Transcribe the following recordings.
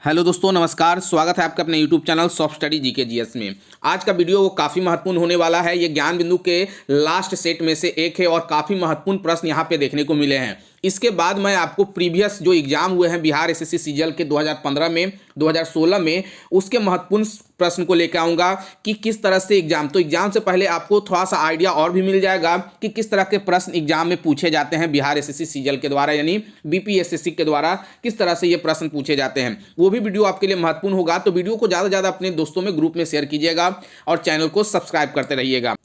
Hello दोस्तों, नमस्कार। स्वागत है आपका अपने YouTube channel soft study GK GS में। आज का वीडियो काफ़ी महत्वपूर्ण होने वाला है। ये ज्ञान बिंदु के लास्ट सेट में से एक है और काफ़ी महत्वपूर्ण प्रश्न यहाँ पे देखने को मिले हैं। इसके बाद मैं आपको प्रीवियस जो एग्जाम हुए हैं बिहार एसएससी सीजीएल के 2015 में, 2016 में, उसके महत्वपूर्ण प्रश्न को लेकर आऊँगा कि किस तरह से एग्जाम से पहले आपको थोड़ा सा आइडिया और भी मिल जाएगा कि किस तरह के प्रश्न एग्जाम में पूछे जाते हैं बिहार एसएससी सीजीएल के द्वारा, यानी बीपीएसएससी के द्वारा किस तरह से ये प्रश्न पूछे जाते हैं। वो भी वीडियो आपके लिए महत्वपूर्ण होगा, तो वीडियो को ज़्यादा से ज़्यादा अपने दोस्तों में ग्रुप में शेयर कीजिएगा और चैनल को सब्सक्राइब करते रहिएगा।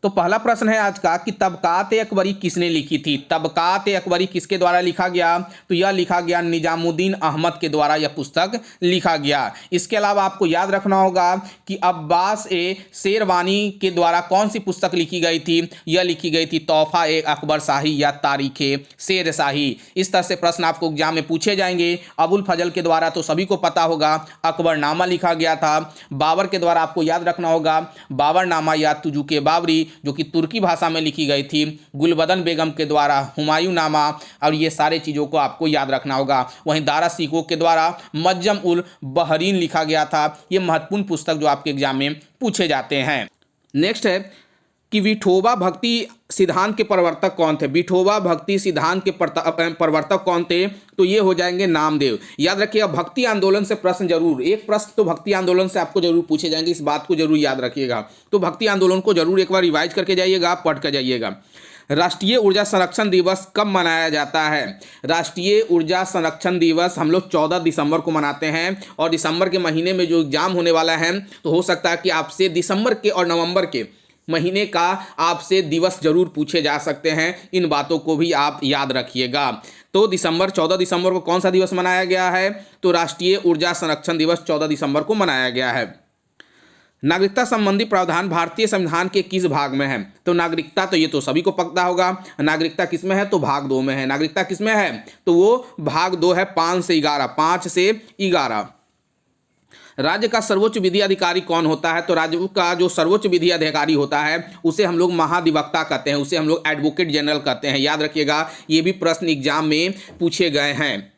तो पहला प्रश्न है आज का कि तबकात अकबरी किसने लिखी थी। तबकात अकबरी किसके द्वारा लिखा गया? तो यह लिखा गया निजामुद्दीन अहमद के द्वारा यह पुस्तक लिखा गया। इसके अलावा आपको याद रखना होगा कि अब्बास ए शेरवानी के द्वारा कौन सी पुस्तक लिखी गई थी? यह लिखी गई थी तोहफा ए अकबर शाही या तारीख ए शेर शाही। इस तरह से प्रश्न आपको एग्जाम में पूछे जाएंगे। अबुल फजल के द्वारा तो सभी को पता होगा अकबरनामा लिखा गया था। बाबर के द्वारा आपको याद रखना होगा बाबरनामा या तुजुके बाबरी, जो कि तुर्की भाषा में लिखी गई थी। गुलबदन बेगम के द्वारा हुमायूं नामा, और ये सारे चीज़ों को आपको याद रखना होगा। वहीं दारा सिकोह के द्वारा मज्जम उल बहरीन लिखा गया था। ये महत्वपूर्ण पुस्तक जो आपके एग्जाम में पूछे जाते हैं। नेक्स्ट है कि विठोबा भक्ति सिद्धांत के प्रवर्तक कौन थे? विठोबा भक्ति सिद्धांत के प्रवर्तक कौन थे? तो ये हो जाएंगे नामदेव। याद रखिएगा, भक्ति आंदोलन से प्रश्न जरूर, एक प्रश्न तो भक्ति आंदोलन से आपको जरूर पूछे जाएंगे, इस बात को जरूर याद रखिएगा। तो भक्ति आंदोलन को जरूर एक बार रिवाइज करके जाइएगा, पढ़ कर जाइएगा। राष्ट्रीय ऊर्जा संरक्षण दिवस कब मनाया जाता है? राष्ट्रीय ऊर्जा संरक्षण दिवस हम लोग 14 दिसंबर को मनाते हैं। और दिसंबर के महीने में जो एग्जाम होने वाला है, तो हो सकता है कि आपसे दिसंबर के और नवंबर के महीने का आपसे दिवस जरूर पूछे जा सकते हैं। इन बातों को भी आप याद रखिएगा। तो 14 दिसंबर को कौन सा दिवस मनाया गया है? तो राष्ट्रीय ऊर्जा संरक्षण दिवस 14 दिसंबर को मनाया गया है। नागरिकता संबंधी प्रावधान भारतीय संविधान के किस भाग में है? तो नागरिकता, तो ये तो सभी को पता होगा। नागरिकता किस में है? तो भाग 2 में है। नागरिकता किस में है? तो वो भाग 2 है, 5 से 11। राज्य का सर्वोच्च विधि अधिकारी कौन होता है? तो राज्य का जो सर्वोच्च विधि अधिकारी होता है उसे हम लोग महाधिवक्ता कहते हैं, उसे हम लोग एडवोकेट जनरल कहते हैं। याद रखिएगा, ये भी प्रश्न एग्जाम में पूछे गए हैं।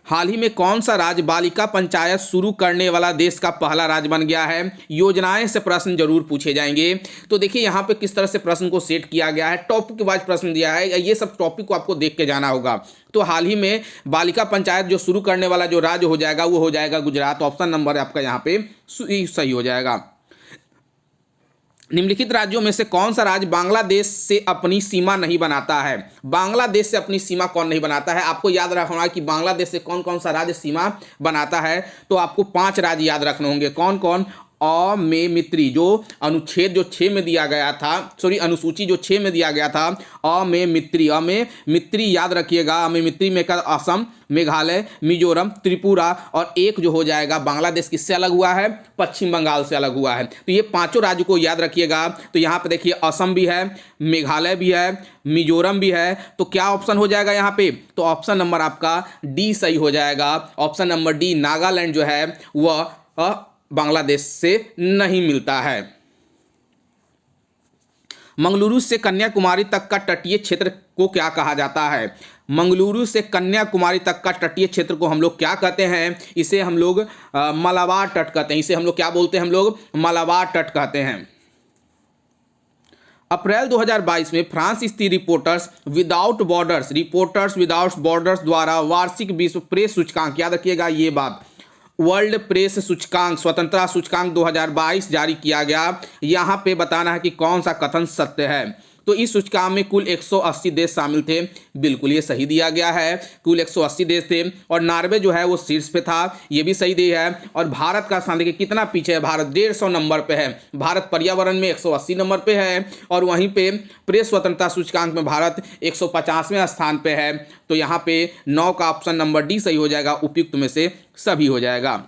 हाल ही में कौन सा राज्य बालिका पंचायत शुरू करने वाला देश का पहला राज्य बन गया है? योजनाएं से प्रश्न जरूर पूछे जाएंगे। तो देखिए यहाँ पे किस तरह से प्रश्न को सेट किया गया है, टॉपिक वाइज प्रश्न दिया है। ये सब टॉपिक को आपको देख के जाना होगा। तो हाल ही में बालिका पंचायत जो शुरू करने वाला जो राज्य हो जाएगा वो हो जाएगा गुजरात। ऑप्शन नंबर आपका यहाँ पे सही हो जाएगा। निम्नलिखित राज्यों में से कौन सा राज्य बांग्लादेश से अपनी सीमा नहीं बनाता है? बांग्लादेश से अपनी सीमा कौन नहीं बनाता है? आपको याद रखना है कि बांग्लादेश से कौन कौन सा राज्य सीमा बनाता है। तो आपको 5 राज्य याद रखने होंगे। कौन कौन? अ में मित्री, जो अनुच्छेद जो 6 में दिया गया था, अनुसूची जो 6 में दिया गया था, अ में मित्री याद रखिएगा। अ में मित्री में का असम, मेघालय, मिजोरम, त्रिपुरा, और एक जो हो जाएगा बांग्लादेश किससे अलग हुआ है? पश्चिम बंगाल से अलग हुआ है। तो ये 5 राज्यों को याद रखिएगा। तो यहाँ पे देखिए असम भी है, मेघालय भी है, मिजोरम भी है। तो क्या ऑप्शन हो जाएगा यहाँ पे? तो ऑप्शन नंबर आपका डी सही हो जाएगा। ऑप्शन नंबर डी, नागालैंड जो है वह बांग्लादेश से नहीं मिलता है। मंगलुरु से कन्याकुमारी तक का तटीय क्षेत्र को क्या कहा जाता है? मंगलुरु से कन्याकुमारी तक का तटीय क्षेत्र को हम लोग क्या कहते हैं? इसे हम लोग मलाबार तट कहते हैं। इसे हम लोग क्या बोलते हैं? हम लोग मलाबार तट कहते हैं। अप्रैल 2022 में फ्रांस स्थित रिपोर्टर्स विदाउट बॉर्डर्स द्वारा वार्षिक विश्व प्रेस सूचकांक, याद रखिएगा ये बात, वर्ल्ड प्रेस सूचकांक, स्वतंत्रता सूचकांक 2022 जारी किया गया। यहाँ पे बताना है कि कौन सा कथन सत्य है। तो इस सूचकांक में कुल 180 देश शामिल थे। बिल्कुल ये सही दिया गया है, कुल 180 देश थे। और नॉर्वे जो है वो शीर्ष पे था, ये भी सही दिया है। और भारत का स्थान देखिए कितना पीछे है, भारत 150 नंबर पे है। भारत पर्यावरण में 180 नंबर पे है। और वहीं पे प्रेस स्वतंत्रता सूचकांक में भारत 150वें स्थान पे है। तो यहाँ पे 9 का ऑप्शन नंबर डी सही हो जाएगा। उपयुक्त में से सभी हो जाएगा।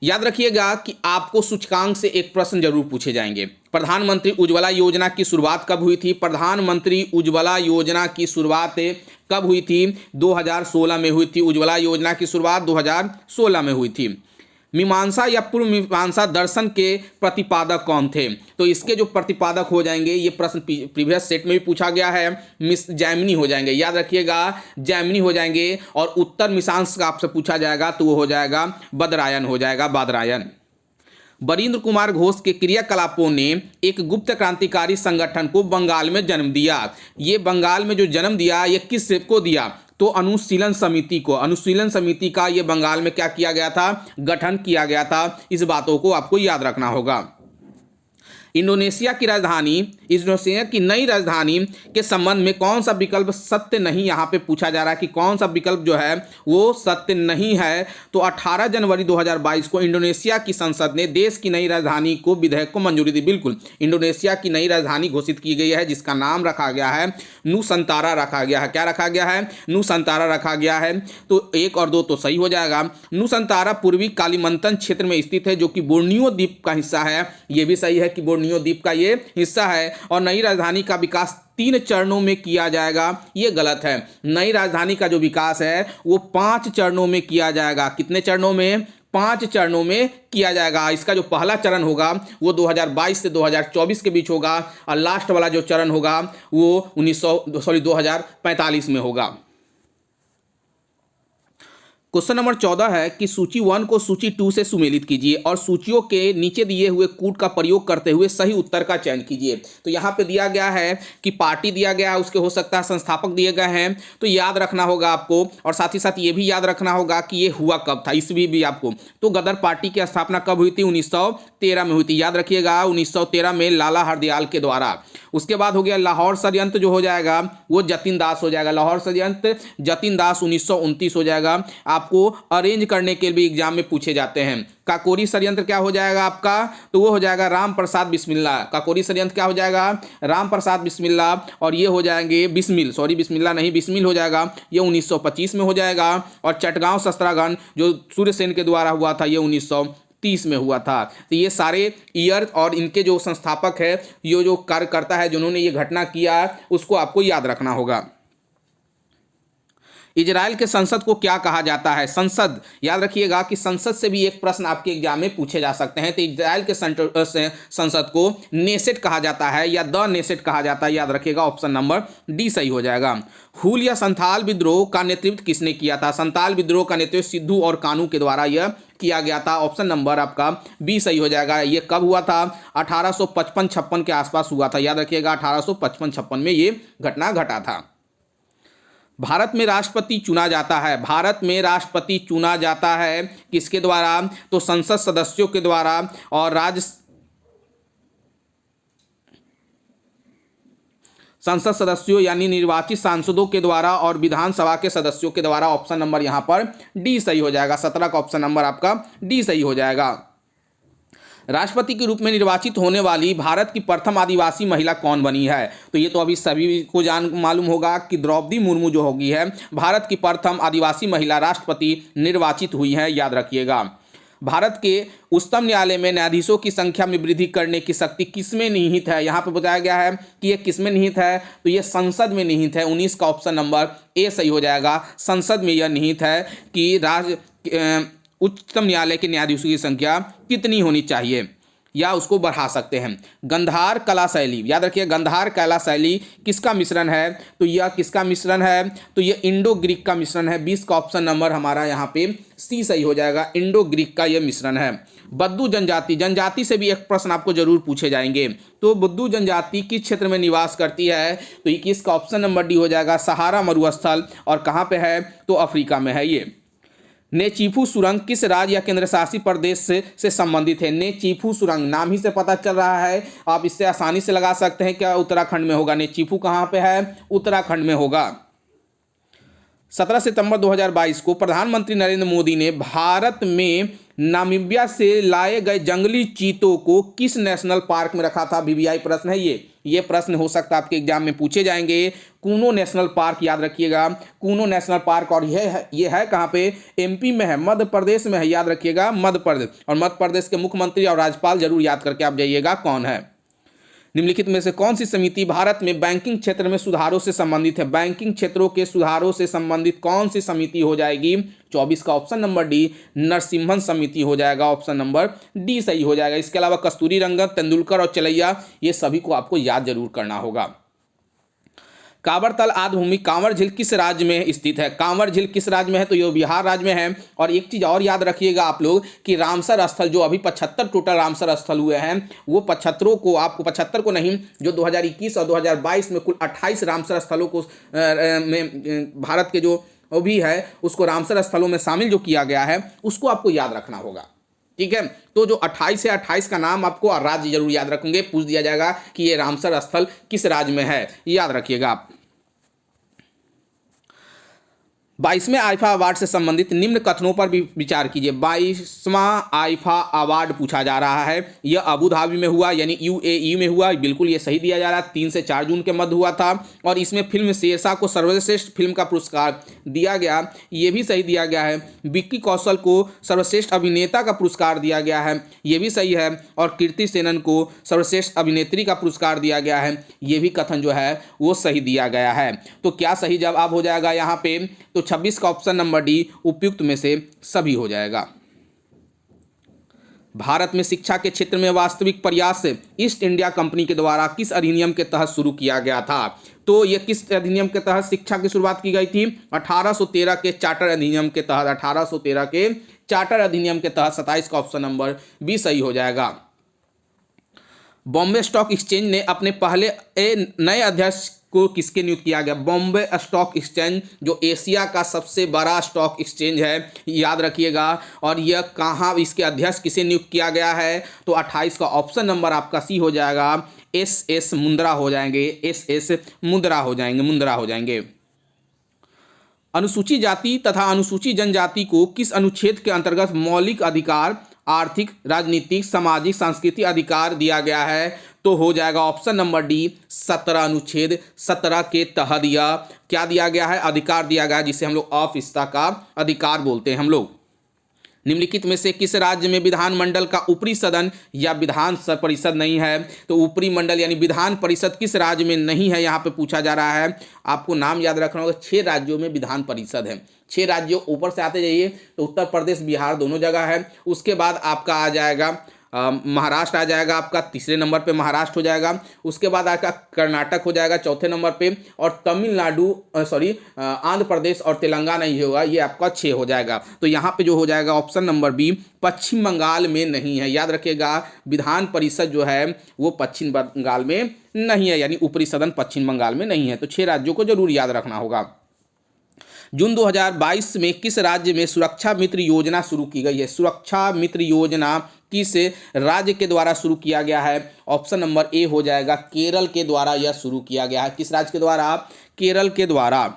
याद रखिएगा कि आपको सूचकांक से एक प्रश्न जरूर पूछे जाएंगे। प्रधानमंत्री उज्ज्वला योजना की शुरुआत कब हुई थी? प्रधानमंत्री उज्ज्वला योजना की शुरुआत कब हुई थी? 2016 में हुई थी। उज्ज्वला योजना की शुरुआत 2016 में हुई थी। मीमांसा या पूर्व मीमांसा दर्शन के प्रतिपादक कौन थे? तो इसके जो प्रतिपादक हो जाएंगे, ये प्रश्न प्रीवियस सेट में भी पूछा गया है, मिस जैमिनी हो जाएंगे, याद रखिएगा जैमिनी हो जाएंगे। और उत्तर मीमांसा का आपसे पूछा जाएगा तो वो हो जाएगा बदरायन हो जाएगा, बादरायन। बरिंद्र कुमार घोष के क्रियाकलापों ने एक गुप्त क्रांतिकारी संगठन को बंगाल में जन्म दिया। ये बंगाल में जो जन्म दिया, ये किस को दिया? तो अनुशीलन समिति को। अनुशीलन समिति का ये बंगाल में क्या किया गया था? गठन किया गया था। इस बातों को आपको याद रखना होगा। इंडोनेशिया की नई राजधानी के संबंध में कौन सा विकल्प सत्य नहीं, यहाँ पे पूछा जा रहा है कि कौन सा विकल्प जो है वो सत्य नहीं है। तो 18 जनवरी 2022 को इंडोनेशिया की संसद ने देश की नई राजधानी को विधेयक को मंजूरी दी। बिल्कुल, इंडोनेशिया की नई राजधानी घोषित की गई है जिसका नाम रखा गया है नुसंतारा रखा गया है। क्या रखा गया है? नुसंतारा रखा गया है। तो 1 और 2 तो सही हो जाएगा। नुसंतारा पूर्वी कालीमंतन क्षेत्र में स्थित है जो कि बोर्नियो द्वीप का हिस्सा है। ये भी सही है कि बोर्नियो द्वीप का ये हिस्सा है। और नई राजधानी का विकास 3 चरणों में किया जाएगा, ये गलत है। नई राजधानी का जो विकास है वो 5 चरणों में किया जाएगा। कितने चरणों में? 5 चरणों में किया जाएगा। इसका जो पहला चरण होगा वो 2022 से 2024 के बीच होगा और लास्ट वाला जो चरण होगा वो 2045 में होगा। क्वेश्चन नंबर 14 है कि सूची 1 को सूची 2 से सुमेलित कीजिए और सूचियों के नीचे दिए हुए कूट का प्रयोग करते हुए सही उत्तर का चयन कीजिए। तो यहाँ पे दिया गया है कि पार्टी दिया गया है, उसके हो सकता है संस्थापक दिए गए हैं, तो याद रखना होगा आपको। और साथ ही साथ ये भी याद रखना होगा कि ये हुआ कब था, ईस्वी भी आपको। तो गदर पार्टी की स्थापना कब हुई थी? 1913 में हुई थी, याद रखिएगा 1913 में लाला हरदयाल के द्वारा। उसके बाद हो गया लाहौर षड्यंत्र, जो हो जाएगा वो जतिन दास हो जाएगा। लाहौर षड्यंत्र जतिन दास 1929 हो जाएगा। आपको अरेंज करने के लिए एग्जाम में पूछे जाते हैं। काकोरी षड्यंत्र क्या हो जाएगा आपका? तो वो हो जाएगा राम प्रसाद बिस्मिल्ला। काकोरी षड्यंत्र क्या हो जाएगा? राम प्रसाद बिस्मिल्ला। और ये हो जाएंगे बिस्मिल्ला नहीं, बिस्मिल हो जाएगा, ये 1925 में हो जाएगा। और चटगांव शस्त्रागान जो सूर्यसेन के द्वारा हुआ था ये 1930 में हुआ था। तो ये सारे ईयर और इनके जो संस्थापक है, ये जो कार्यकर्ता है जिन्होंने ये घटना किया, उसको आपको याद रखना होगा। इजराइल के संसद को क्या कहा जाता है? संसद, याद रखिएगा कि संसद से भी एक प्रश्न आपके एग्जाम में पूछे जा सकते हैं। तो इजराइल के संसद को नेसेट कहा जाता है या द नेसेट कहा जाता है, याद रखिएगा। ऑप्शन नंबर डी सही हो जाएगा। हुल या संथाल विद्रोह का नेतृत्व किसने किया था? संथाल विद्रोह का नेतृत्व सिद्धू और कानू के द्वारा यह किया गया था। ऑप्शन नंबर आपका बी सही हो जाएगा। ये कब हुआ था? 1855-56 के आसपास हुआ था, याद रखिएगा 1855-56 में ये घटना घटा था। भारत में राष्ट्रपति चुना जाता है। भारत में राष्ट्रपति चुना जाता है किसके द्वारा? तो संसद सदस्यों के द्वारा और संसद सदस्यों यानी निर्वाचित सांसदों के द्वारा और विधानसभा के सदस्यों के द्वारा। ऑप्शन नंबर यहां पर डी सही हो जाएगा। 17 का ऑप्शन नंबर आपका डी सही हो जाएगा। राष्ट्रपति के रूप में निर्वाचित होने वाली भारत की प्रथम आदिवासी महिला कौन बनी है? तो ये तो अभी सभी को मालूम होगा कि द्रौपदी मुर्मू जो होगी है भारत की प्रथम आदिवासी महिला राष्ट्रपति निर्वाचित हुई है, याद रखिएगा। भारत के उच्चतम न्यायालय में न्यायाधीशों की संख्या में वृद्धि करने की शक्ति किसमें निहित है? यहाँ पे बताया गया है कि ये किसमें निहित है? तो ये संसद में निहित है। 19 का ऑप्शन नंबर ए सही हो जाएगा। संसद में यह निहित है कि उच्चतम न्यायालय के न्यायाधीशों की संख्या कितनी होनी चाहिए या उसको बढ़ा सकते हैं। गंधार कला शैली, याद रखिए गंधार कला शैली किसका मिश्रण है? तो यह किसका मिश्रण है? तो यह इंडो ग्रीक का मिश्रण है। 20 का ऑप्शन नंबर हमारा यहाँ पे सी सही हो जाएगा। इंडो ग्रीक का यह मिश्रण है। बद्दू जनजाति, जनजाति से भी एक प्रश्न आपको जरूर पूछे जाएंगे। तो बद्दू जनजाति किस क्षेत्र में निवास करती है? तो 21 का ऑप्शन नंबर डी हो जाएगा। सहारा मरुस्थल। और कहाँ पे है? तो अफ्रीका में है ये। नेचीफू सुरंग किस राज्य या केंद्र शासित प्रदेश से संबंधित है? नेचीफू सुरंग नाम ही से पता चल रहा है, आप इससे आसानी से लगा सकते हैं क्या उत्तराखंड में होगा। नेचीफू कहाँ पे है? उत्तराखंड में होगा। 17 सितंबर 2022 को प्रधानमंत्री नरेंद्र मोदी ने भारत में नामीबिया से लाए गए जंगली चीतों को किस नेशनल पार्क में रखा था? वीवीआई प्रश्न है ये प्रश्न हो सकता है आपके एग्जाम में पूछे जाएंगे। कूनो नेशनल पार्क, याद रखिएगा कूनो नेशनल पार्क। और ये है कहाँ पे? एमपी में है, मध्य प्रदेश में है, याद रखिएगा मध्य प्रदेश। और मध्य प्रदेश के मुख्यमंत्री और राज्यपाल जरूर याद करके आप जाइएगा कौन है। निम्नलिखित में से कौन सी समिति भारत में बैंकिंग क्षेत्र में सुधारों से संबंधित है? बैंकिंग क्षेत्रों के सुधारों से संबंधित कौन सी समिति हो जाएगी? 24 का ऑप्शन नंबर डी नरसिम्हन समिति हो जाएगा। ऑप्शन नंबर डी सही हो जाएगा। इसके अलावा कस्तूरी रंगन, तेंदुलकर और चलैया, ये सभी को आपको याद जरूर करना होगा। कांवरतल आदि भूमि कांवर झील किस राज्य में स्थित है? कांवर झील किस राज्य में है? तो ये बिहार राज्य में है। और एक चीज और याद रखिएगा आप लोग कि रामसर स्थल जो अभी 75 टोटल रामसर स्थल हुए हैं, वो 75 को आपको 75 को नहीं, जो 2021 और 2022 में कुल 28 रामसर स्थलों को में भारत के जो भी है उसको रामसर स्थलों में शामिल जो किया गया है उसको आपको याद रखना होगा। ठीक है, तो जो 28 है 28 का नाम आपको और राज्य जरूर याद रखेंगे। पूछ दिया जाएगा कि ये रामसर स्थल किस राज्य में है, याद रखिएगा आप। 22वें आईफा अवार्ड से संबंधित निम्न कथनों पर भी विचार कीजिए। 22वां आईफा अवार्ड पूछा जा रहा है, यह अबू धाबी में हुआ यानी यूएई में हुआ, बिल्कुल ये सही दिया जा रहा है। 3 से 4 जून के मध्य हुआ था और इसमें फिल्म शेरशाह को सर्वश्रेष्ठ फिल्म का पुरस्कार दिया गया, ये भी सही दिया गया है। विक्की कौशल को सर्वश्रेष्ठ अभिनेता का पुरस्कार दिया गया है, ये भी सही है। और कीर्ति सेनन को सर्वश्रेष्ठ अभिनेत्री का पुरस्कार दिया गया है, ये भी कथन जो है वो सही दिया गया है। तो क्या सही जवाब हो जाएगा यहाँ पे? तो 26 का ऑप्शन नंबर डी उपयुक्त में से सभी हो जाएगा। भारत में शिक्षा के क्षेत्र में वास्तविक प्रयास ईस्ट इंडिया कंपनी के द्वारा किस अधिनियम के तहत शुरू किया गया था? तो यह किस अधिनियम के तहत शिक्षा की शुरुआत की गई थी? 1813 के चार्टर अधिनियम के तहत। 1813 के चार्टर अधिनियम के तहत 27 का ऑप्शन नंबर बी सही हो जाएगा। बॉम्बे स्टॉक एक्सचेंज ने अपने पहले नए अध्यक्ष को किसके नियुक्त किया गया? बॉम्बे स्टॉक एक्सचेंज जो एशिया का सबसे बड़ा स्टॉक एक्सचेंज है, याद रखिएगा। और यह कहाँ, इसके अध्यक्ष किसे नियुक्त किया गया है? तो 28 का ऑप्शन नंबर आपका सी हो जाएगा। एस मुंद्रा हो जाएंगे, एस मुंद्रा हो जाएंगे। अनुसूचित जाति तथा अनुसूचित जनजाति को किस अनुच्छेद के अंतर्गत मौलिक अधिकार, आर्थिक, राजनीतिक, सामाजिक, सांस्कृतिक अधिकार दिया गया है? तो हो जाएगा ऑप्शन नंबर डी 17 अनुच्छेद 17 के तहत यह क्या दिया गया है? अधिकार दिया गया है, जिसे हम लोग अविस्ता का अधिकार बोलते हैं हम लोग। निम्नलिखित में से किस राज्य में विधानमंडल का ऊपरी सदन या विधान परिषद नहीं है? तो ऊपरी मंडल यानी विधान परिषद किस राज्य में नहीं है, यहाँ पे पूछा जा रहा है। आपको नाम याद रखना होगा। 6 राज्यों में विधान परिषद है। 6 राज्यों ऊपर से आते जाइए तो उत्तर प्रदेश, बिहार दोनों जगह है। उसके बाद आपका आ जाएगा महाराष्ट्र आ जाएगा, आपका तीसरे नंबर पे महाराष्ट्र हो जाएगा। उसके बाद आपका कर्नाटक हो जाएगा चौथे नंबर पे, और तमिलनाडु आंध्र प्रदेश और तेलंगाना ही होगा, ये आपका 6 हो जाएगा। तो यहाँ पे जो हो जाएगा ऑप्शन नंबर बी पश्चिम बंगाल में नहीं है। याद रखिएगा, विधान परिषद जो है वो पश्चिम बंगाल में नहीं है, यानी ऊपरी सदन पश्चिम बंगाल में नहीं है। तो 6 राज्यों को जरूर याद रखना होगा। जून 2022 में किस राज्य में सुरक्षा मित्र योजना शुरू की गई है? सुरक्षा मित्र योजना किस राज्य के द्वारा शुरू किया गया है? ऑप्शन नंबर ए हो जाएगा, केरल के द्वारा यह शुरू किया गया है। किस राज्य के द्वारा? केरल के द्वारा।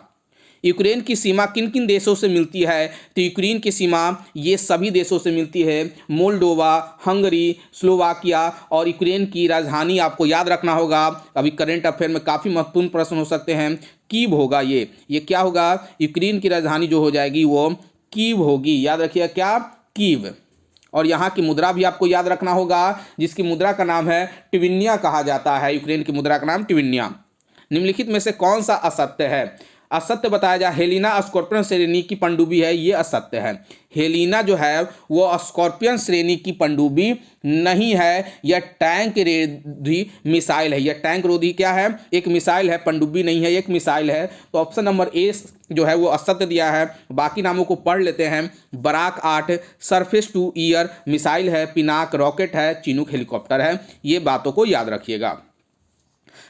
यूक्रेन की सीमा किन किन देशों से मिलती है? तो यूक्रेन की सीमा ये सभी देशों से मिलती है, मोल्डोवा, हंगरी, स्लोवाकिया। और यूक्रेन की राजधानी आपको याद रखना होगा, अभी करंट अफेयर में काफ़ी महत्वपूर्ण प्रश्न हो सकते हैं। कीव होगा ये क्या होगा? यूक्रेन की राजधानी जो हो जाएगी वो कीव होगी। याद रखिएगा, क्या? कीव। और यहाँ की मुद्रा भी आपको याद रखना होगा, जिसकी मुद्रा का नाम है टिविनिया कहा जाता है। यूक्रेन की मुद्रा का नाम टिविनिया। निम्नलिखित में से कौन सा असत्य है? असत्य बताया जाए। हेलिना स्कॉर्पियन श्रेणी की पनडुब्बी है, ये असत्य है। हेलिना जो है वो स्कॉर्पियन श्रेणी की पनडुब्बी नहीं है, यह टैंक रोधी मिसाइल है। यह टैंक रोधी क्या है? एक मिसाइल है, पनडुब्बी नहीं है, एक मिसाइल है। तो ऑप्शन नंबर ए जो है वो असत्य दिया है। बाकी नामों को पढ़ लेते हैं। Barak 8 surface to air missile है, पिनाक रॉकेट है, चिनूक हेलीकॉप्टर है। ये बातों को याद रखिएगा।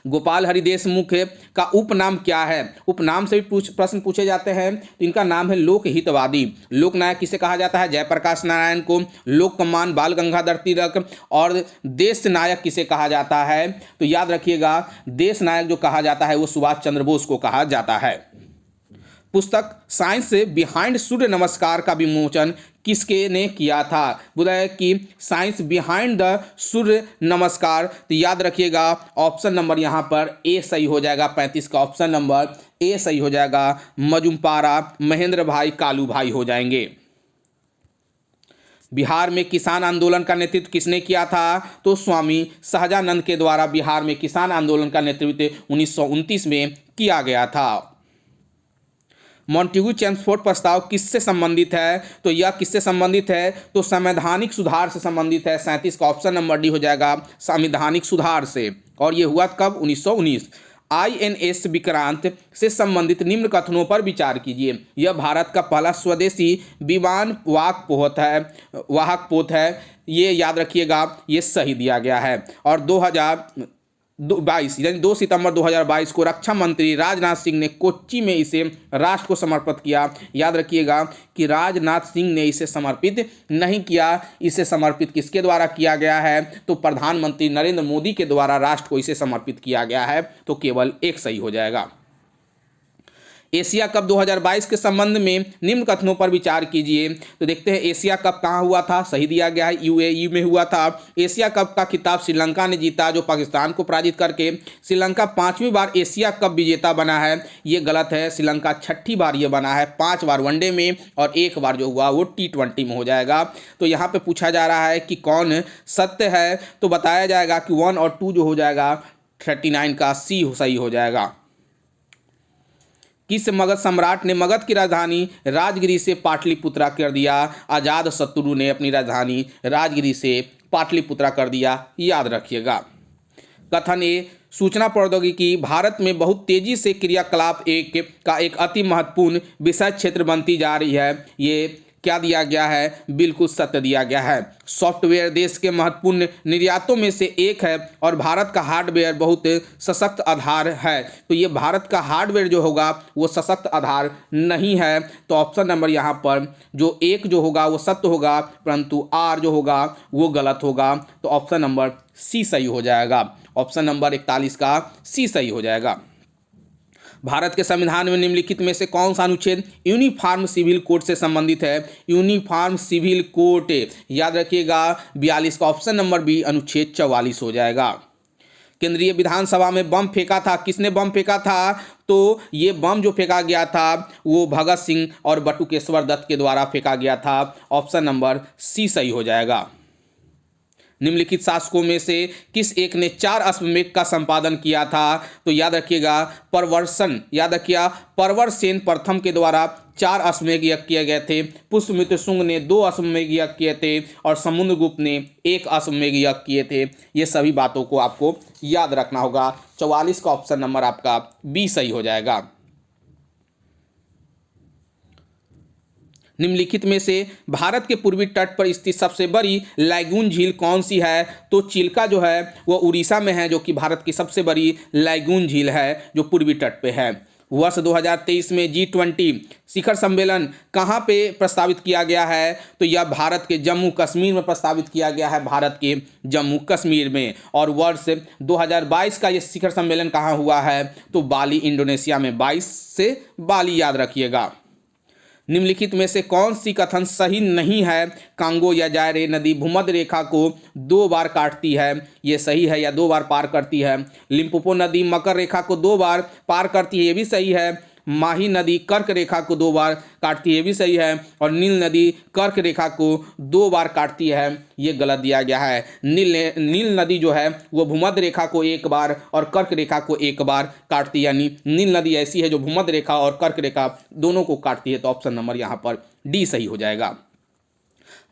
गोपाल हरि देशमुख का उपनाम क्या है? उपनाम से भी प्रश्न पूछे जाते हैं। तो इनका नाम है लोकहितवादी। लोकनायक किसे कहा जाता है? जयप्रकाश नारायण को। लोक कमान बाल गंगाधर तिलक। और देश नायक किसे कहा जाता है? तो याद रखिएगा, देश नायक जो कहा जाता है वो सुभाष चंद्र बोस को कहा जाता है। पुस्तक साइंस बिहाइंड सूर्य नमस्कार का विमोचन किसके ने किया था? बोला है कि साइंस बिहाइंड द सूर्य नमस्कार। तो याद रखिएगा ऑप्शन नंबर यहाँ पर ए सही हो जाएगा। 35 का ऑप्शन नंबर ए सही हो जाएगा। मजुमपारा महेंद्र भाई कालू भाई हो जाएंगे। बिहार में किसान आंदोलन का नेतृत्व किसने किया था? तो स्वामी सहजानंद के द्वारा बिहार में किसान आंदोलन का नेतृत्व 1929 में किया गया था। मॉन्टेग्यू चेम्सफोर्ड प्रस्ताव किससे संबंधित है? तो यह किससे संबंधित है? तो संवैधानिक सुधार से संबंधित है। 37 का ऑप्शन नंबर डी हो जाएगा, संवैधानिक सुधार से। और ये हुआ कब? 1919। INS विक्रांत से संबंधित निम्न कथनों पर विचार कीजिए। यह भारत का पहला स्वदेशी विमान वाहक पोत है। ये याद रखिएगा, ये सही दिया गया है। और 2022 यानी 2 सितंबर 2022 को रक्षा मंत्री राजनाथ सिंह ने कोच्चि में इसे राष्ट्र को समर्पित किया। याद रखिएगा कि राजनाथ सिंह ने इसे समर्पित नहीं किया। इसे समर्पित किसके द्वारा किया गया है? तो प्रधानमंत्री नरेंद्र मोदी के द्वारा राष्ट्र को इसे समर्पित किया गया है। तो केवल एक सही हो जाएगा। एशिया कप 2022 के संबंध में निम्न कथनों पर विचार कीजिए। तो देखते हैं एशिया कप कहाँ हुआ था? सही दिया गया है, UAE में हुआ था। एशिया कप का खिताब श्रीलंका ने जीता, जो पाकिस्तान को पराजित करके श्रीलंका 5वीं बार एशिया कप विजेता बना है। ये गलत है, श्रीलंका 6ठी बार ये बना है, 5 बार वनडे में और 1 बार जो हुआ वो T20 में हो जाएगा। तो यहाँ पे पूछा जा रहा है कि कौन सत्य है, तो बताया जाएगा कि 1 और 2 जो हो जाएगा 39 का C सही हो जाएगा। किस मगध सम्राट ने मगध की राजधानी राजगिरी से पाटलिपुत्रा कर दिया? अजात शत्रु ने अपनी राजधानी राजगिरी से पाटलिपुत्रा कर दिया, याद रखिएगा। कथन ए, सूचना प्रौद्योगिकी भारत में बहुत तेजी से क्रियाकलाप का एक अति महत्वपूर्ण विषय क्षेत्र बनती जा रही है। ये क्या दिया गया है? बिल्कुल सत्य दिया गया है। सॉफ्टवेयर देश के महत्वपूर्ण निर्यातों में से एक है और भारत का हार्डवेयर बहुत सशक्त आधार है। तो ये भारत का हार्डवेयर जो होगा वो सशक्त आधार नहीं है। तो ऑप्शन नंबर यहाँ पर जो 1 जो होगा वो सत्य होगा, परंतु R जो होगा वो गलत होगा। तो ऑप्शन नंबर C सही हो जाएगा। ऑप्शन नंबर 41 का C सही हो जाएगा। भारत के संविधान में निम्नलिखित में से कौन सा अनुच्छेद यूनिफॉर्म सिविल कोड से संबंधित है? यूनिफॉर्म सिविल कोड याद रखिएगा 42 का ऑप्शन नंबर बी अनुच्छेद 44 हो जाएगा। केंद्रीय विधानसभा में बम फेंका था, किसने बम फेंका था? तो ये बम जो फेंका गया था वो भगत सिंह और बटुकेश्वर दत्त के द्वारा फेंका गया था। ऑप्शन नंबर C सही हो जाएगा। निम्नलिखित शासकों में से किस एक ने 4 अश्वमेध का संपादन किया था? तो याद रखिएगा परवरसेन प्रथम के द्वारा 4 अश्वमेध यज्ञ किए गए थे। पुष्यमित्र शुंग ने 2 अश्वमेध यज्ञ किए थे और समुद्रगुप्त ने 1 अश्वमेध यज्ञ किए थे। ये सभी बातों को आपको याद रखना होगा। 44 का ऑप्शन नंबर आपका बी सही हो जाएगा। निम्नलिखित में से भारत के पूर्वी तट पर स्थित सबसे बड़ी लैगून झील कौन सी है? तो चिल्का जो है वो उड़ीसा में है, जो कि भारत की सबसे बड़ी लैगून झील है जो पूर्वी तट पे है। वर्ष 2023 में G20 शिखर सम्मेलन कहाँ पे प्रस्तावित किया गया है? तो यह भारत के जम्मू कश्मीर में प्रस्तावित किया गया है, भारत के जम्मू कश्मीर में। और वर्ष 2022 का ये शिखर सम्मेलन कहाँ हुआ है? तो बाली इंडोनेशिया में। 22 से बाली याद रखिएगा। निम्नलिखित में से कौन सी कथन सही नहीं है? कांगो या जायरे नदी भूमध्य रेखा को 2 बार काटती है, ये सही है या 2 बार पार करती है। लिम्पोपो नदी मकर रेखा को 2 बार पार करती है, ये भी सही है। माही नदी कर्क रेखा को 2 बार काटती है, ये भी सही है। और नील नदी कर्क रेखा को 2 बार काटती है, ये गलत दिया गया है। नील नदी जो है वो भूमध्य रेखा को 1 बार और कर्क रेखा को 1 बार काटती है, यानी नील नदी ऐसी है जो भूमध्य रेखा और कर्क रेखा दोनों को काटती है। तो ऑप्शन नंबर यहाँ पर डी सही हो जाएगा।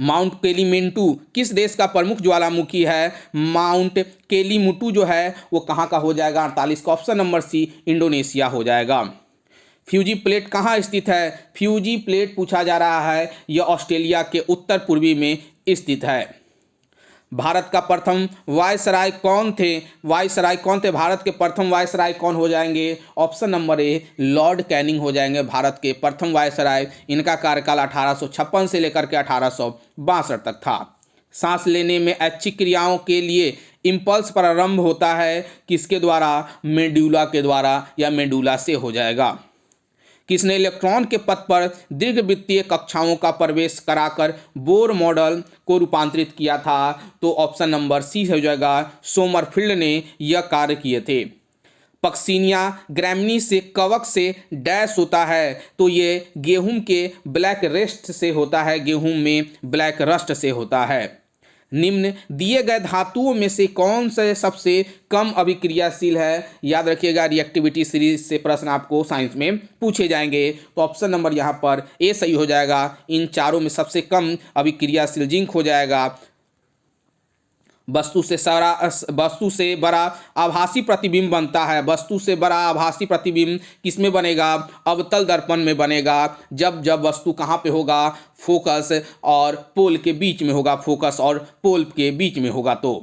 माउंट केलीमेंटू किस देश का प्रमुख ज्वालामुखी है? माउंट केलीमुटू जो है वो कहाँ का हो जाएगा? 48 का ऑप्शन नंबर सी इंडोनेशिया हो जाएगा। फ्यूजी प्लेट कहाँ स्थित है? फ्यूजी प्लेट पूछा जा रहा है, यह ऑस्ट्रेलिया के उत्तर पूर्वी में स्थित है। भारत का प्रथम वायसराय कौन थे? भारत के प्रथम वायसराय कौन हो जाएंगे? Option number A Lord Canning हो जाएंगे भारत के प्रथम वायसराय। इनका कार्यकाल 1856 से लेकर के 1862 तक था। सांस लेने में ऐच्छिक क्रियाओं के लिए इम्पल्स प्रारंभ होता है किसके द्वारा? मेडुला के द्वारा या मेडुला से हो जाएगा। किसने इलेक्ट्रॉन के पथ पर दीर्घवृत्तीय कक्षाओं का प्रवेश कराकर बोर मॉडल को रूपांतरित किया था? तो ऑप्शन नंबर सी हो जाएगा, सोमरफील्ड ने यह कार्य किए थे। पक्सिनिया ग्रैमिनी से कवक से डैश होता है, तो ये गेहूं के ब्लैक रस्ट से होता है, गेहूं में ब्लैक रस्ट से होता है। निम्न दिए गए धातुओं में से कौन से सबसे कम अभिक्रियाशील है? याद रखिएगा, रिएक्टिविटी सीरीज से प्रश्न आपको साइंस में पूछे जाएंगे। तो ऑप्शन नंबर यहाँ पर ए सही हो जाएगा। इन चारों में सबसे कम अभिक्रियाशील जिंक हो जाएगा। वस्तु से बड़ा आभासी प्रतिबिंब बनता है। वस्तु से बड़ा आभासी प्रतिबिंब किसमें बनेगा? अवतल दर्पण में बनेगा। जब वस्तु कहाँ पे होगा? फोकस और पोल के बीच में होगा। फोकस और पोल के बीच में होगा। तो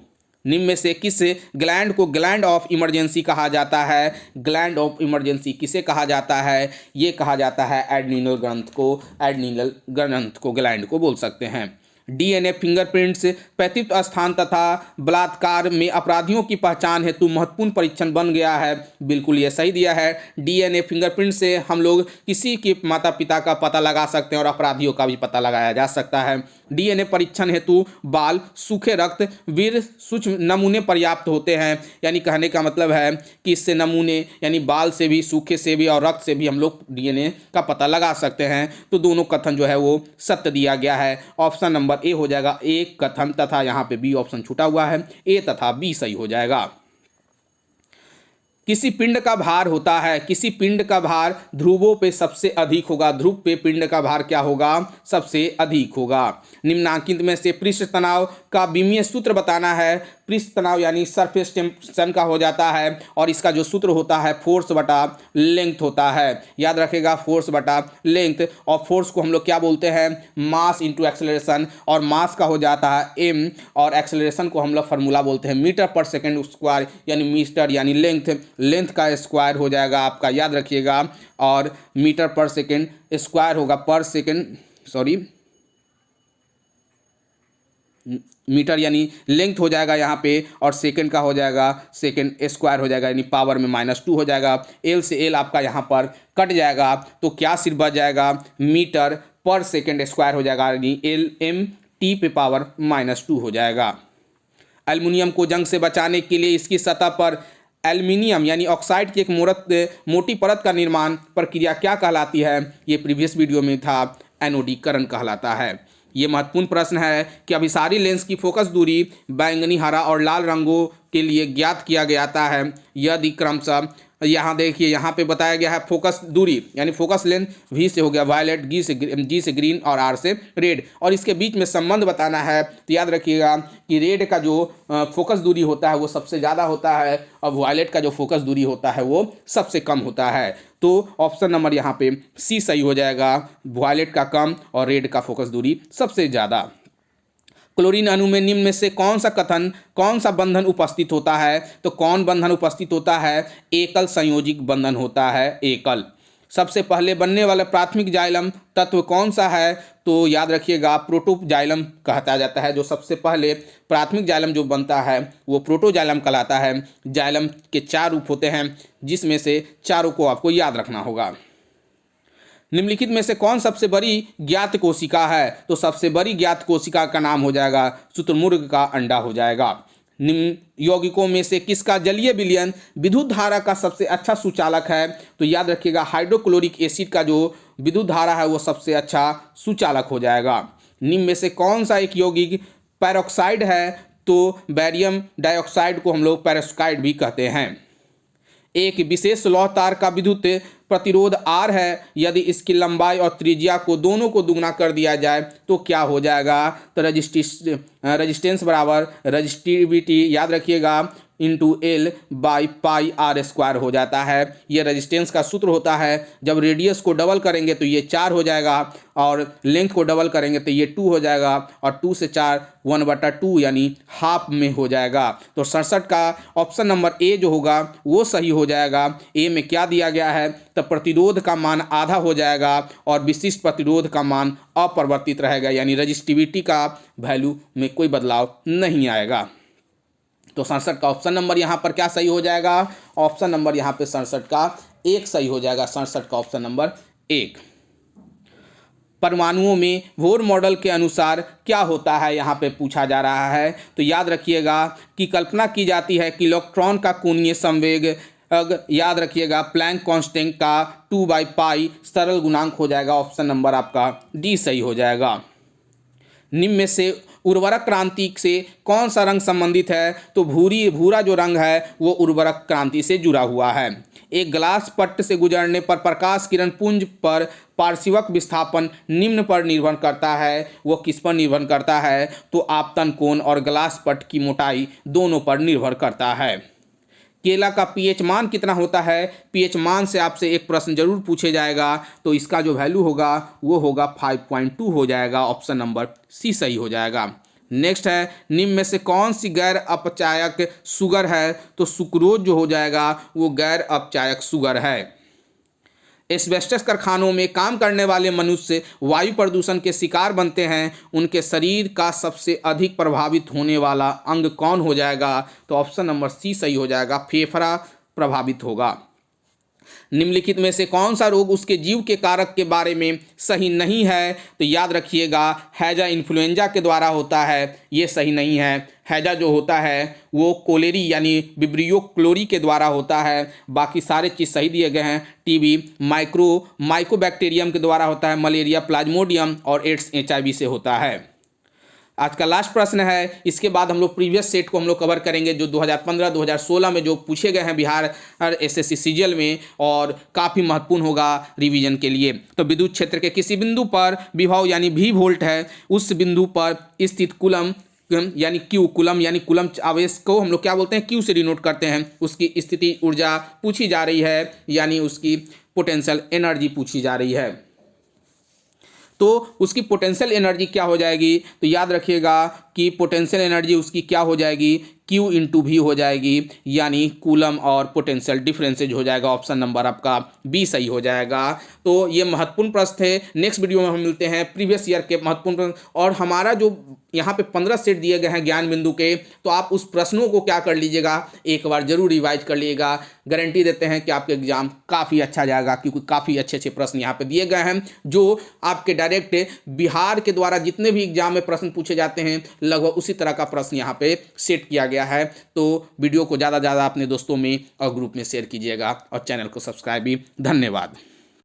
निम्न में से किस ग्लैंड को ग्लैंड ऑफ इमरजेंसी कहा जाता है? ग्लैंड ऑफ इमरजेंसी किसे कहा जाता है? ये कहा जाता है एड्रिनल ग्रंथ को। एड्रिनल ग्रंथ को ग्लैंड को बोल सकते हैं। डीएनए फिंगरप्रिंट्स पैतृत्व स्थान तथा बलात्कार में अपराधियों की पहचान हेतु महत्वपूर्ण परीक्षण बन गया है। बिल्कुल ये सही दिया है। डीएनए फिंगरप्रिंट से हम लोग किसी के माता पिता का पता लगा सकते हैं और अपराधियों का भी पता लगाया जा सकता है। डीएनए परीक्षण हेतु बाल, सूखे रक्त, वीर सूक्ष्म नमूने पर्याप्त होते हैं। यानी कहने का मतलब है कि इससे नमूने यानी बाल से भी, सूखे से भी और रक्त से भी हम लोग डीएनए का पता लगा सकते हैं। तो दोनों कथन जो है वो सत्य दिया गया है। ऑप्शन नंबर ए हो जाएगा। एक कथन तथा यहाँ पे बी ऑप्शन छूटा हुआ है। ए तथा बी सही हो जाएगा। किसी पिंड का भार होता है, किसी पिंड का भार ध्रुवों पे सबसे अधिक होगा। ध्रुव पे पिंड का भार क्या होगा? सबसे अधिक होगा। निम्नांकित में से पृष्ठ तनाव का विमीय सूत्र बताना है। पृष्ठ तनाव यानी सरफेस टेंशन का हो जाता है और इसका जो सूत्र होता है फोर्स बटा लेंथ होता है। याद रखेगा, फोर्स बटा लेंथ। और फोर्स को हम लोग क्या बोलते हैं? Mass into acceleration. और मास का हो जाता है m और एक्सेलरेशन को हम लोग फार्मूला बोलते हैं मीटर पर सेकेंड स्क्वायर, यानी मीटर यानी लेंथ का स्क्वायर हो जाएगा आपका, याद रखिएगा। और मीटर पर सेकेंड स्क्वायर होगा पर सेकेंड, सॉरी मीटर यानी लेंथ हो जाएगा यहाँ पे, और सेकंड का हो जाएगा सेकंड स्क्वायर हो जाएगा, यानी पावर में -2 हो जाएगा। एल से एल आपका यहाँ पर कट जाएगा, तो क्या सिर्फ बच जाएगा? मीटर पर सेकंड स्क्वायर हो जाएगा, यानी एल एम टी पे पावर -2 हो जाएगा। एल्युमिनियम को जंग से बचाने के लिए इसकी सतह पर एल्युमिनियम यानी ऑक्साइड की एक मोटी परत का निर्माण प्रक्रिया क्या कहलाती है? ये प्रीवियस वीडियो में था, एनोडीकरण कहलाता है। ये महत्वपूर्ण प्रश्न है कि अभिसारी लेंस की फोकस दूरी बैंगनी, हरा और लाल रंगों के लिए ज्ञात किया जाता है। यदि क्रमशः यहाँ देखिए, यहाँ पे बताया गया है फोकस दूरी यानी फोकस लेंथ V से हो गया वायलेट, G से ग्रीन और R से रेड, और इसके बीच में संबंध बताना है। तो याद रखिएगा कि रेड का जो फोकस दूरी होता है वो सबसे ज़्यादा होता है और वायलेट का जो फोकस दूरी होता है वो सबसे कम होता है। तो ऑप्शन नंबर यहाँ पे सी सही हो जाएगा। वायलेट का कम और रेड का फोकस दूरी सबसे ज़्यादा। क्लोरीन अणु में निम्न में से कौन सा बंधन उपस्थित होता है? तो कौन बंधन उपस्थित होता है? एकल संयोजिक बंधन होता है, एकल। सबसे पहले बनने वाला प्राथमिक जाइलम तत्व कौन सा है? तो याद रखिएगा प्रोटोजाइलम कहता जाता है। जो सबसे पहले प्राथमिक जाइलम जो बनता है वो प्रोटोजाइलम कहलाता है। जाइलम के 4 रूप होते हैं, जिसमें से चारों को आपको याद रखना होगा। निम्नलिखित में से कौन सबसे बड़ी ज्ञात कोशिका है? तो सबसे बड़ी ज्ञात कोशिका का नाम हो जाएगा शुतुरमुर्ग का अंडा हो जाएगा। निम्न यौगिकों में से किसका जलीय विलयन विद्युत धारा का सबसे अच्छा सुचालक है? तो याद रखिएगा हाइड्रोक्लोरिक एसिड का जो विद्युत धारा है वो सबसे अच्छा सुचालक हो जाएगा। निम्न में से कौन सा एक यौगिक पेरोक्साइड है? तो बैरियम डाइऑक्साइड को हम लोग पेरोक्साइड भी कहते हैं। एक विशेष लौह तार का विद्युत प्रतिरोध R है। यदि इसकी लंबाई और त्रिज्या को दोनों को दुगना कर दिया जाए तो क्या हो जाएगा? तो रजिस्टेंस बराबर रजिस्टिविटी, याद रखिएगा, into L by pi R² हो जाता है। ये रेजिस्टेंस का सूत्र होता है। जब रेडियस को डबल करेंगे तो ये 4 हो जाएगा और लेंथ को डबल करेंगे तो ये 2 हो जाएगा, और 2 से 4 1/2 यानी हाफ में हो जाएगा। तो 67 का ऑप्शन नंबर ए जो होगा वो सही हो जाएगा। ए में क्या दिया गया है? तो प्रतिरोध का मान आधा हो जाएगा और विशिष्ट प्रतिरोध का मान अपरिवर्तित रहेगा, यानी रजिस्टिविटी का वैल्यू में कोई बदलाव नहीं आएगा। तो 67 का ऑप्शन नंबर यहाँ पर क्या सही हो जाएगा? ऑप्शन नंबर यहाँ पे 67 का 1 सही हो जाएगा। 67 का ऑप्शन नंबर 1। परमाणुओं में बोर मॉडल के अनुसार क्या होता है, यहाँ पे पूछा जा रहा है। तो याद रखिएगा कि कल्पना की जाती है कि इलेक्ट्रॉन का कोणीय संवेग याद रखिएगा प्लैंक कांस्टेंट का 2/पाई सरल गुणांक हो जाएगा। ऑप्शन नंबर आपका डी सही हो जाएगा। निम्न में से उर्वरक क्रांति से कौन सा रंग संबंधित है? तो भूरा जो रंग है वो उर्वरक क्रांति से जुड़ा हुआ है। एक ग्लास पट्ट से गुजरने पर प्रकाश किरण पुंज पर पार्श्विक विस्थापन निम्न पर निर्भर करता है। वो किस पर निर्भर करता है? तो आपतन कोण और ग्लास पट्ट की मोटाई दोनों पर निर्भर करता है। केला का पीएच मान कितना होता है? पीएच मान से आपसे एक प्रश्न जरूर पूछे जाएगा, तो इसका जो वैल्यू होगा वो होगा 5.2 हो जाएगा। ऑप्शन नंबर सी सही हो जाएगा। नेक्स्ट है, निम्न में से कौन सी गैर अपचायक शुगर है? तो सुक्रोज जो हो जाएगा वो गैर अपचायक शुगर है। एस्बेस्टस कारखानों में काम करने वाले मनुष्य वायु प्रदूषण के शिकार बनते हैं। उनके शरीर का सबसे अधिक प्रभावित होने वाला अंग कौन हो जाएगा? तो ऑप्शन नंबर सी सही हो जाएगा, फेफड़ा प्रभावित होगा। निम्नलिखित में से कौन सा रोग उसके जीव के कारक के बारे में सही नहीं है? तो याद रखिएगा हैजा इन्फ्लुएंजा के द्वारा होता है, ये सही नहीं है। हैजा जो होता है वो कोलेरी यानी विब्रियो क्लोरी के द्वारा होता है। बाकी सारे चीज़ सही दिए गए हैं। टीबी माइकोबैक्टीरियम के द्वारा होता है। मलेरिया प्लाज्मोडियम और एड्स HIV से होता है। आज का लास्ट प्रश्न है, इसके बाद हम लोग प्रीवियस सेट को हम लोग कवर करेंगे जो 2015-2016 में जो पूछे गए हैं बिहार SSC सीजीएल में, और काफ़ी महत्वपूर्ण होगा रिवीजन के लिए। तो विद्युत क्षेत्र के किसी बिंदु पर विभव यानी V वोल्ट है, उस बिंदु पर स्थित कूलम यानी Q, कूलम यानी कूलम आवेश को हम लोग क्या बोलते हैं? Q से डिनोट करते हैं। उसकी स्थिति ऊर्जा पूछी जा रही है, यानी उसकी पोटेंशियल एनर्जी पूछी जा रही है। तो उसकी पोटेंशियल एनर्जी क्या हो जाएगी? तो याद रखिएगा कि पोटेंशियल एनर्जी उसकी क्या हो जाएगी? Q इंटू V हो जाएगी, यानी कूलम और पोटेंशियल डिफरेंसेज हो जाएगा। ऑप्शन नंबर आपका बी सही हो जाएगा। तो ये महत्वपूर्ण प्रश्न थे। नेक्स्ट वीडियो में हम मिलते हैं प्रीवियस ईयर के महत्वपूर्ण प्रश्न, और हमारा जो यहाँ पे 15 सेट दिए गए हैं ज्ञान बिंदु के, तो आप उस प्रश्नों को क्या कर लीजिएगा, एक बार जरूर रिवाइज कर लीजिएगा। गारंटी देते हैं कि आपके एग्जाम काफ़ी अच्छा जाएगा, क्योंकि काफ़ी अच्छे अच्छे प्रश्न यहाँ पे दिए गए हैं जो आपके डायरेक्ट बिहार के द्वारा जितने भी एग्जाम में प्रश्न पूछे जाते हैं लगभग उसी तरह का प्रश्न यहाँ पे सेट किया गया है। तो वीडियो को ज़्यादा से ज़्यादा अपने दोस्तों में और ग्रुप में शेयर कीजिएगा, और चैनल को सब्सक्राइब भी। धन्यवाद।